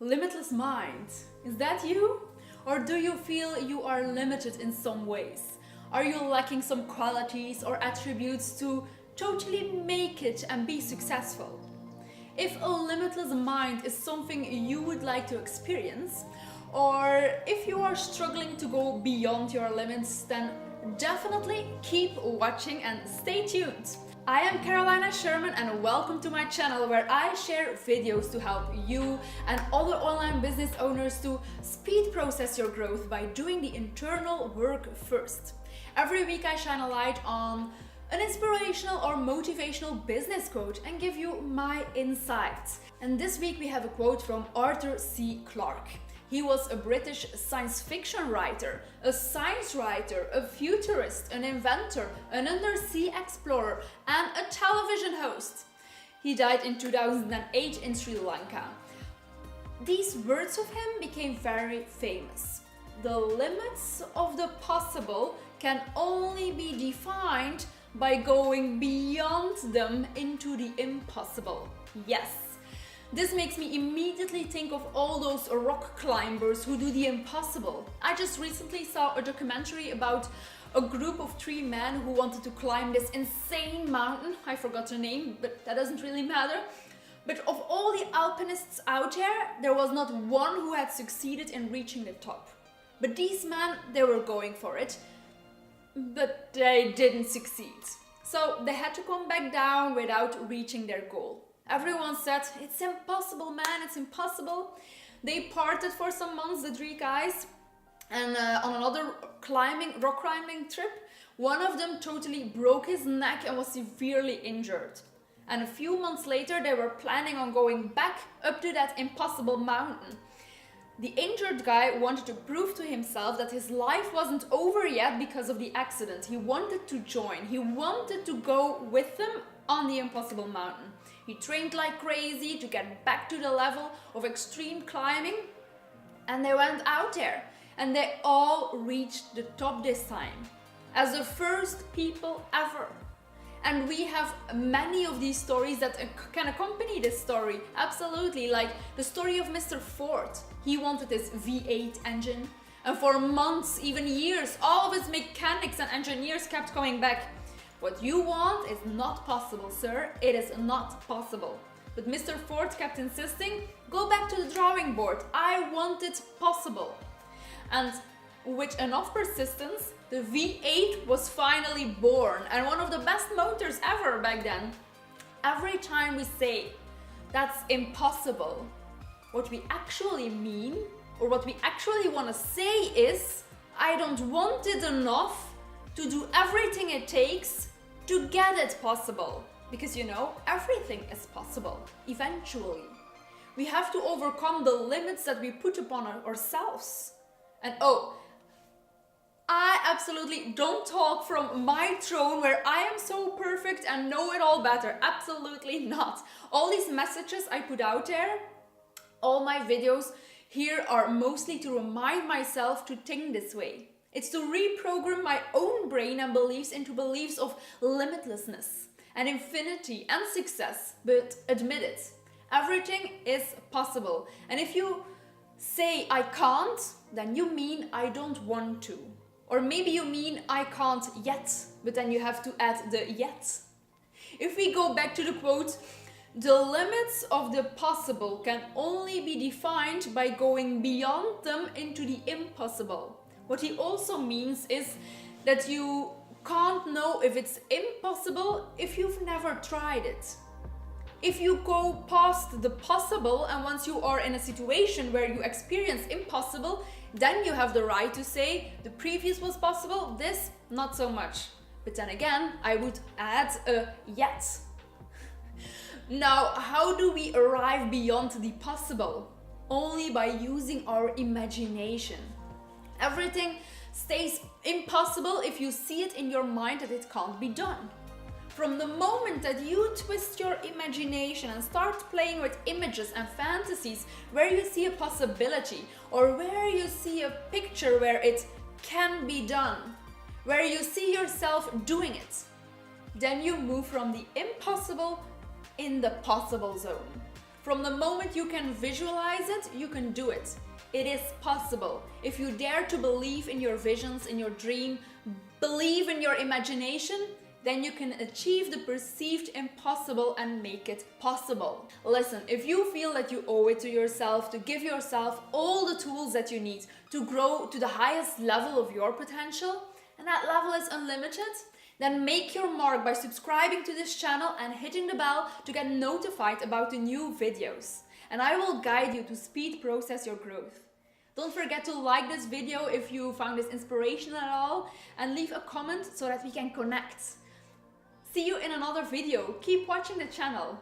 Limitless mind. Is that you? Or do you feel you are limited in some ways? Are you lacking some qualities or attributes to totally make it and be successful? If a limitless mind is something you would like to experience, or if you are struggling to go beyond your limits, then definitely keep watching and stay tuned. I am Sherman and welcome to my channel where I share videos to help you and other online business owners to speed process your growth by doing the internal work first. Every week I shine a light on an inspirational or motivational business quote and give you my insights. And this week we have a quote from Arthur C. Clarke. He was a British science fiction writer, a science writer, a futurist, an inventor, an undersea explorer, and a television host. He died in 2008 in Sri Lanka. These words of him became very famous. The limits of the possible can only be defined by going beyond them into the impossible. Yes. This makes me immediately think of all those rock climbers who do the impossible. I just recently saw a documentary about a group of 3 men who wanted to climb this insane mountain. I forgot the name, but that doesn't really matter. But of all the alpinists out there was not one who had succeeded in reaching the top. But these men, they were going for it, but they didn't succeed. So they had to come back down without reaching their goal. Everyone said, it's impossible, man, it's impossible. They parted for some months, the 3 guys, and on another rock climbing trip, one of them totally broke his neck and was severely injured. And a few months later, they were planning on going back up to that impossible mountain. The injured guy wanted to prove to himself that his life wasn't over yet because of the accident. He wanted to join. He wanted to go with them on the impossible mountain. He trained like crazy to get back to the level of extreme climbing, and they went out there and they all reached the top this time as the first people ever. And we have many of these stories that can accompany this story, absolutely, like the story of Mr. Ford. He wanted his V8 engine, and for months, even years, all of his mechanics and engineers kept coming back. What you want is not possible, sir. It is not possible. But Mr. Ford kept insisting, go back to the drawing board. I want it possible. And with enough persistence, the V8 was finally born, and one of the best motors ever back then. Every time we say, that's impossible, what we actually mean, or what we actually want to say is, I don't want it enough to do everything it takes to get it possible. Because everything is possible, eventually. We have to overcome the limits that we put upon ourselves. And I absolutely don't talk from my throne where I am so perfect and know it all better. Absolutely not. All these messages I put out there, all my videos here are mostly to remind myself to think this way. It's to reprogram my own brain and beliefs into beliefs of limitlessness and infinity and success. But admit it, everything is possible. And if you say I can't, then you mean I don't want to. Or maybe you mean I can't yet, but then you have to add the yet. If we go back to the quote, the limits of the possible can only be defined by going beyond them into the impossible. What he also means is that you can't know if it's impossible if you've never tried it. If you go past the possible and once you are in a situation where you experience impossible, then you have the right to say the previous was possible, this not so much. But then again, I would add a yet. Now, how do we arrive beyond the possible? Only by using our imagination. Everything stays impossible if you see it in your mind that it can't be done. From the moment that you twist your imagination and start playing with images and fantasies where you see a possibility or where you see a picture where it can be done, where you see yourself doing it, then you move from the impossible in the possible zone. From the moment you can visualize it, you can do it. It is possible. If you dare to believe in your visions, in your dream, believe in your imagination, then you can achieve the perceived impossible and make it possible. Listen, if you feel that you owe it to yourself to give yourself all the tools that you need to grow to the highest level of your potential, and that level is unlimited, then make your mark by subscribing to this channel and hitting the bell to get notified about the new videos. And I will guide you to speed process your growth. Don't forget to like this video if you found this inspirational at all, and leave a comment so that we can connect. See you in another video. Keep watching the channel.